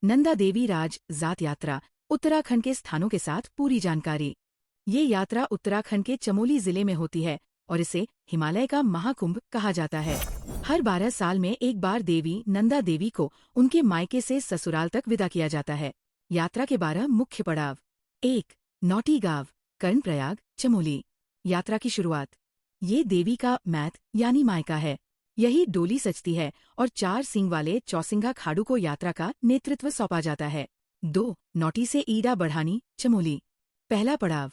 नंदा देवी राज जात यात्रा, उत्तराखंड के स्थानों के साथ पूरी जानकारी। ये यात्रा उत्तराखंड के चमोली जिले में होती है और इसे हिमालय का महाकुंभ कहा जाता है। हर 12 साल में एक बार देवी नंदा देवी को उनके मायके से ससुराल तक विदा किया जाता है। यात्रा के 12 मुख्य पड़ाव। 1. नौटी गांव, कर्णप्रयाग, चमोली। यात्रा की शुरुआत। ये देवी का मैत यानी मायका है। यही डोली सजती है और 4 सींग वाले चौसिंघा खाड़ू को यात्रा का नेतृत्व सौंपा जाता है। 2. नौटी से ईडा बढ़ानी, चमोली। पहला पड़ाव।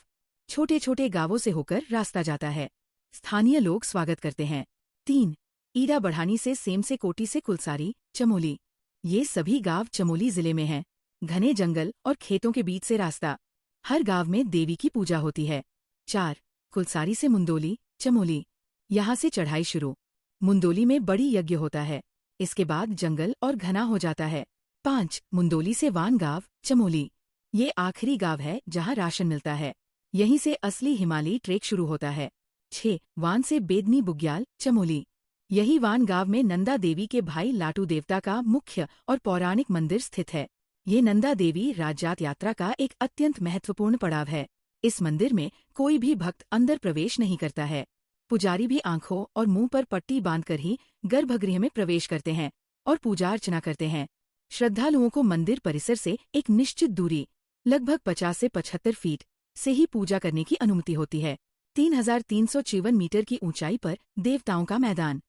छोटे छोटे गांवों से होकर रास्ता जाता है। स्थानीय लोग स्वागत करते हैं। 3. ईडा बढ़ानी से सेम से कोटी से कुलसारी, चमोली। ये सभी गांव चमोली जिले में हैं। घने जंगल और खेतों के बीच से रास्ता। हर गांव में देवी की पूजा होती है। 4. कुलसारी से मुंदोली, चमोली। यहाँ से चढ़ाई शुरू। मुंदोली में बड़ी यज्ञ होता है। इसके बाद जंगल और घना हो जाता है। 5. मुंदोली से वान गांव, चमोली। ये आखिरी गांव है जहाँ राशन मिलता है। यहीं से असली हिमालयी ट्रेक शुरू होता है। 6. वान से बेदनी बुग्याल, चमोली। यही वान गांव में नंदा देवी के भाई लाटू देवता का मुख्य और पौराणिक मंदिर स्थित है। ये नंदा देवी राजजात यात्रा का एक अत्यंत महत्वपूर्ण पड़ाव है। इस मंदिर में कोई भी भक्त अंदर प्रवेश नहीं करता है। पुजारी भी आंखों और मुंह पर पट्टी बांधकर ही गर्भगृह में प्रवेश करते हैं और पूजा अर्चना करते हैं। श्रद्धालुओं को मंदिर परिसर से एक निश्चित दूरी, लगभग 50 से 75 फीट, से ही पूजा करने की अनुमति होती है। 3354 मीटर की ऊंचाई पर देवताओं का मैदान।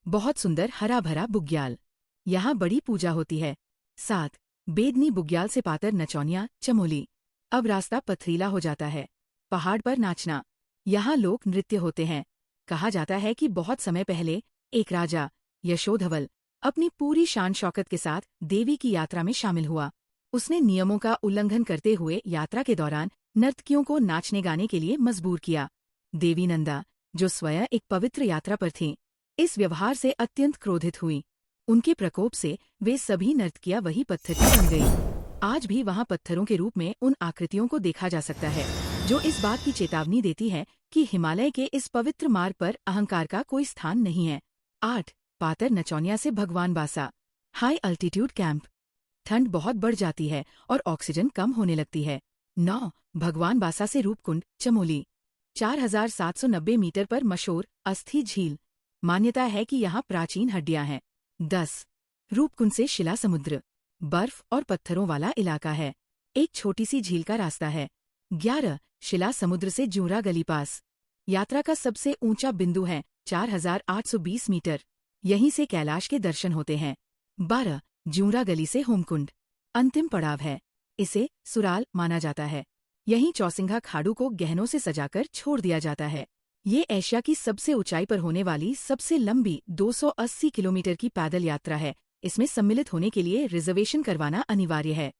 बहुत सुंदर हरा भरा बुग्याल। यहाँ बड़ी पूजा होती है। 7. बेदनी बुग्याल से पातर नचौनिया, चमोली। अब रास्ता पथरीला हो जाता है। पहाड़ पर नाचना। यहाँ लोक नृत्य होते हैं। कहा जाता है कि बहुत समय पहले एक राजा, यशोधवल, अपनी पूरी शान शौकत के साथ देवी की यात्रा में शामिल हुआ। उसने नियमों का उल्लंघन करते हुए यात्रा के दौरान नर्तकियों को नाचने गाने के लिए मजबूर किया। देवी नंदा, जो स्वयं एक पवित्र यात्रा पर थीं, इस व्यवहार से अत्यंत क्रोधित हुई। उनके प्रकोप से वे सभी नर्तकियां वही पत्थर की बन गईं। आज भी वहां पत्थरों के रूप में उन आकृतियों को देखा जा सकता है, जो इस बात की चेतावनी देती है कि हिमालय के इस पवित्र मार्ग पर अहंकार का कोई स्थान नहीं है। 8. पातर नचौनिया से भगवान बासा, हाई अल्टीट्यूड कैंप। ठंड बहुत बढ़ जाती है और ऑक्सीजन कम होने लगती है। 9. भगवान बासा से रूपकुंड, चमोली। 4790 मीटर पर मशहूर अस्थि झील। मान्यता है कि यहाँ प्राचीन हड्डियां हैं। 10. रूपकुंड से शिला समुद्र, बर्फ और पत्थरों वाला इलाका है। एक छोटी सी झील का रास्ता है। 11. शिला समुद्र से जूरा गली पास। यात्रा का सबसे ऊंचा बिंदु है 4820 मीटर। यहीं से कैलाश के दर्शन होते हैं। 12. जूरा गली से होमकुंड, अंतिम पड़ाव है। इसे सुराल माना जाता है। यहीं चौसिंघा खाड़ू को गहनों से सजाकर छोड़ दिया जाता है। ये एशिया की सबसे ऊंचाई पर होने वाली सबसे लंबी 280 किलोमीटर की पैदल यात्रा है। इसमें सम्मिलित होने के लिए रिजर्वेशन करवाना अनिवार्य है।